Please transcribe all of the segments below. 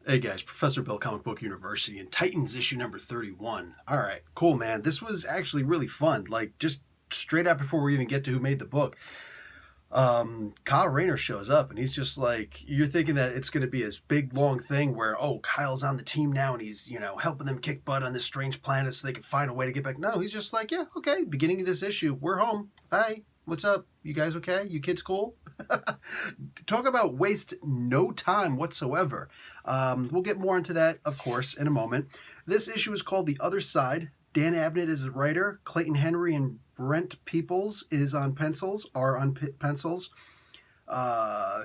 Hey guys, Professor Bill, Comic Book University, and Titans issue number 31. All right, cool, man. This was actually really fun. Like, just straight out before we even get to who made the book, Kyle Rayner shows up, and he's just like, you're thinking that it's going to be this big, long thing where, oh, Kyle's on the team now, and he's, helping them kick butt on this strange planet so they can find a way to get back. No, he's just like, yeah, okay, beginning of this issue, we're home. Hi, what's up? You guys okay? You kids cool? Talk about waste no time whatsoever. We'll get more into that, of course, in a moment. This issue is called The Other Side. Dan Abnett is the writer. Clayton Henry and Brent Peoples are on pencils.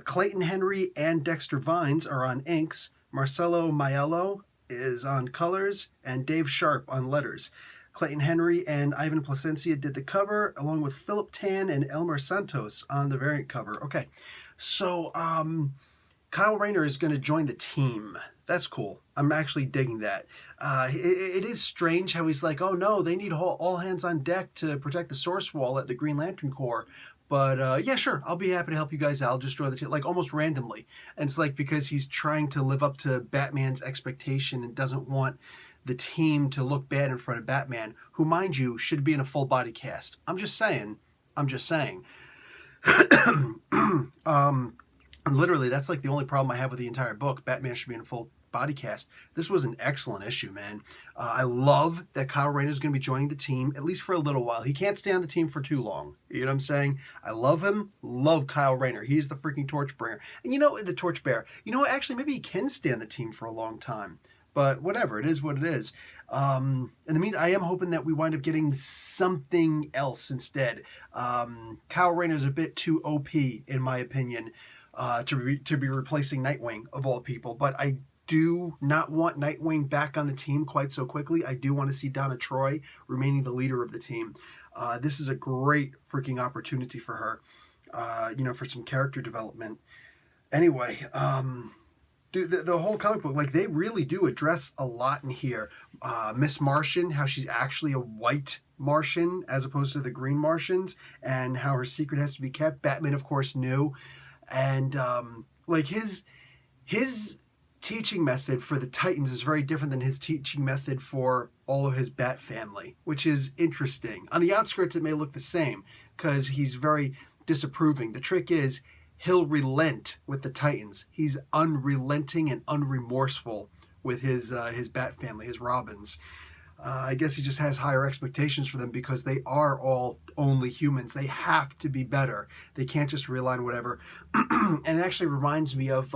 Clayton Henry and Dexter Vines are on inks. Marcelo Maiello is on colors, and Dave Sharp on letters. Clayton Henry and Ivan Placencia did the cover, along with Philip Tan and Elmer Santos on the variant cover. Okay, so Kyle Rayner is going to join the team. That's cool. I'm actually digging that. It is strange how he's like, oh no, they need all hands on deck to protect the Source Wall at the Green Lantern Corps. But yeah, sure, I'll be happy to help you guys out. I'll just join the team, like almost randomly. And it's like because he's trying to live up to Batman's expectation and doesn't want the team to look bad in front of Batman, who, mind you, should be in a full body cast. I'm just saying. Literally, that's like the only problem I have with the entire book. Batman should be in a full body cast. This was an excellent issue, man. I love that Kyle Rayner is going to be joining the team, at least for a little while. He can't stay on the team for too long. You know what I'm saying? I love him. Love Kyle Rayner. He's the freaking torchbringer. And the torchbearer. You know what? Actually, maybe he can stay on the team for a long time. But whatever, it is what it is. In the meantime, I am hoping that we wind up getting something else instead. Kyle Rayner is a bit too OP, in my opinion, to be replacing Nightwing, of all people. But I do not want Nightwing back on the team quite so quickly. I do want to see Donna Troy remaining the leader of the team. This is a great freaking opportunity for her, for some character development. Anyway, dude, the whole comic book, like, they really do address a lot in here. Miss Martian, how she's actually a white Martian as opposed to the green Martians, and how her secret has to be kept. Batman, of course, knew. And, like, his teaching method for the Titans is very different than his teaching method for all of his Bat family, which is interesting. On the outskirts, it may look the same, because he's very disapproving. The trick is, he'll relent with the Titans. He's unrelenting and unremorseful with his Bat family, his Robins. I guess he just has higher expectations for them because they are all only humans. They have to be better. They can't just rely on whatever. And it actually reminds me of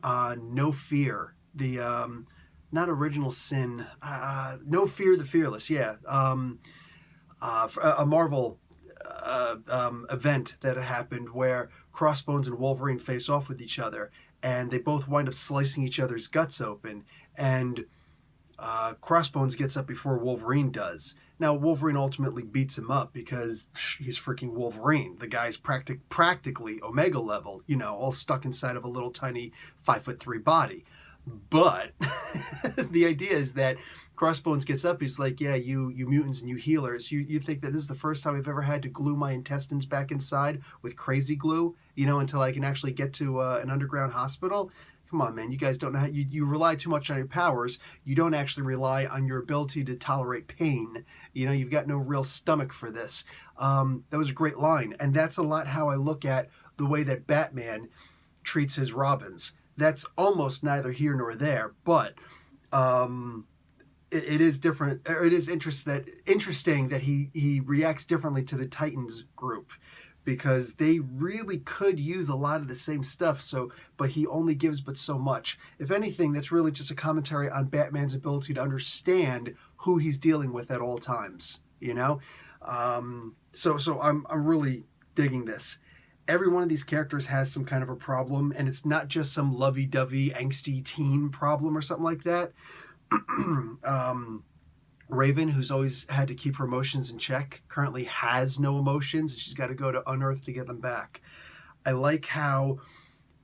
No Fear, the not Original Sin, No Fear the Fearless, yeah. A Marvel event that happened where Crossbones and Wolverine face off with each other, and they both wind up slicing each other's guts open, and Crossbones gets up before Wolverine does. Now, Wolverine ultimately beats him up because he's freaking Wolverine. The guy's practically Omega level, all stuck inside of a little tiny 5'3" body. But the idea is that Crossbones gets up, he's like, yeah, you mutants and you healers, you think that this is the first time I've ever had to glue my intestines back inside with crazy glue, until I can actually get to an underground hospital? Come on, man, you guys don't know how, you rely too much on your powers. You don't actually rely on your ability to tolerate pain. You've got no real stomach for this. That was a great line, and that's a lot how I look at the way that Batman treats his Robins. That's almost neither here nor there, but it is different. Or it is interesting that he reacts differently to the Titans group, because they really could use a lot of the same stuff. But he only gives but so much. If anything, that's really just a commentary on Batman's ability to understand who he's dealing with at all times. So I'm really digging this. Every one of these characters has some kind of a problem, and it's not just some lovey-dovey, angsty teen problem or something like that. Raven, who's always had to keep her emotions in check, currently has no emotions, and she's got to go to Unearth to get them back. I like how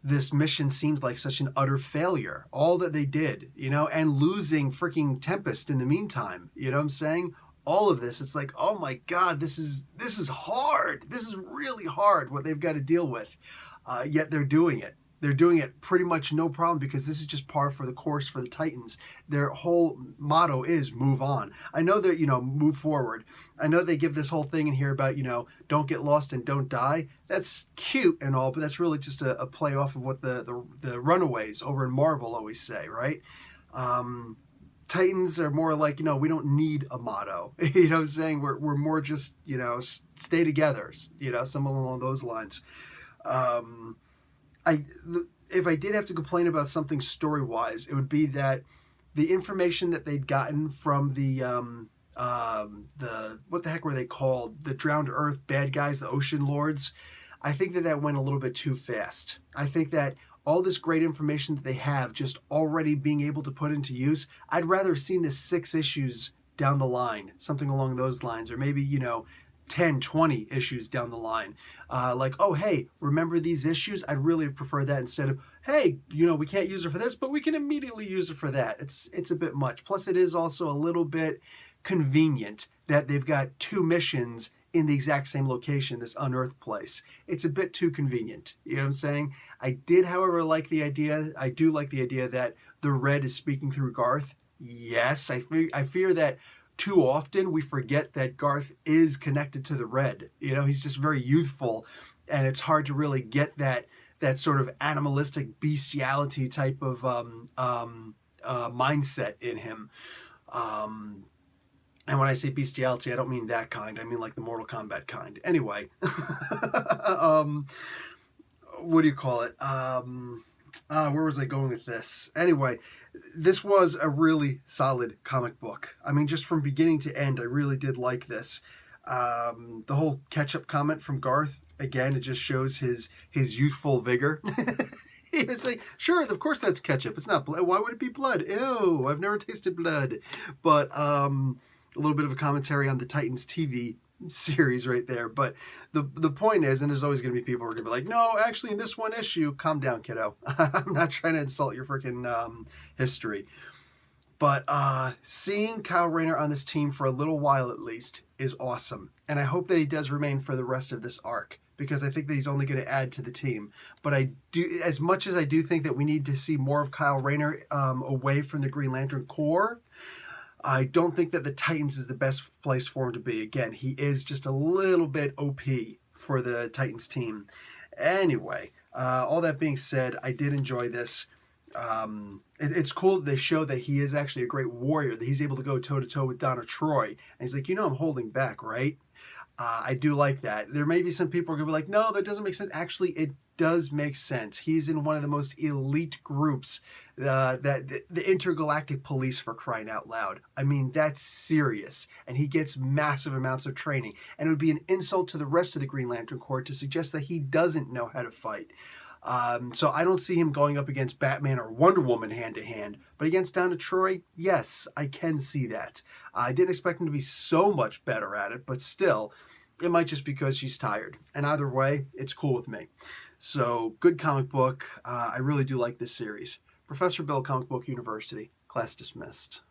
this mission seemed like such an utter failure. All that they did, and losing freaking Tempest in the meantime. You know what I'm saying? All of this, it's like, oh my God, this is hard. This is really hard what they've got to deal with. Yet they're doing it. they're doing it pretty much no problem because this is just par for the course for the Titans. Their whole motto is move on. I know that, move forward. I know they give this whole thing in here about, don't get lost and don't die. That's cute and all, but that's really just a play off of what the Runaways over in Marvel always say, right? Titans are more like, we don't need a motto. You know what I'm saying? We're more just, stay together, something along those lines. If I did have to complain about something story-wise, it would be that the information that they'd gotten from the what the heck were they called? The Drowned Earth bad guys, the Ocean Lords. I think that went a little bit too fast. I think that all this great information that they have just already being able to put into use, I'd rather have seen this 6 issues down the line, something along those lines, or maybe, 10, 20 issues down the line. Like, oh, hey, remember these issues? I'd really have preferred that instead of, hey, we can't use it for this, but we can immediately use it for that. It's a bit much. Plus, it is also a little bit convenient that they've got 2 missions in the exact same location, this unearthed place. It's a bit too convenient. You know what I'm saying? I did, however, like the idea. I do like the idea that the Red is speaking through Garth. Yes, I fear that too often we forget that Garth is connected to the Red. He's just very youthful, and it's hard to really get that sort of animalistic bestiality type of mindset in him. And when I say bestiality, I don't mean that kind. I mean like the Mortal Kombat kind. Anyway, what do you call it? Where was I going with this? Anyway, this was a really solid comic book. I mean, just from beginning to end, I really did like this. The whole ketchup comment from Garth, again, it just shows his youthful vigor. He was like, sure, of course that's ketchup. It's not blood. Why would it be blood? Ew, I've never tasted blood. But a little bit of a commentary on the Titans TV series right there. But the point is, and there's always going to be people who are going to be like, no, actually in this one issue, calm down, kiddo. I'm not trying to insult your freaking history. But seeing Kyle Rayner on this team for a little while at least is awesome. And I hope that he does remain for the rest of this arc, because I think that he's only going to add to the team. But I do, as much as I do think that we need to see more of Kyle Rayner away from the Green Lantern Corps, I don't think that the Titans is the best place for him to be. Again, he is just a little bit OP for the Titans team. Anyway, all that being said, I did enjoy this. It's cool that they show that he is actually a great warrior, that he's able to go toe-to-toe with Donna Troy. And he's like, I'm holding back, right? I do like that. There may be some people who are going to be like, no, that doesn't make sense. Actually, it does make sense. He's in one of the most elite groups, the Intergalactic Police, for crying out loud. I mean, that's serious. And he gets massive amounts of training. And it would be an insult to the rest of the Green Lantern Corps to suggest that he doesn't know how to fight. So I don't see him going up against Batman or Wonder Woman hand-to-hand. But against Donna Troy, yes, I can see that. I didn't expect him to be so much better at it, but still, it might just be because she's tired. And either way, it's cool with me. So, good comic book. I really do like this series. Professor Bill, Comic Book University. Class dismissed.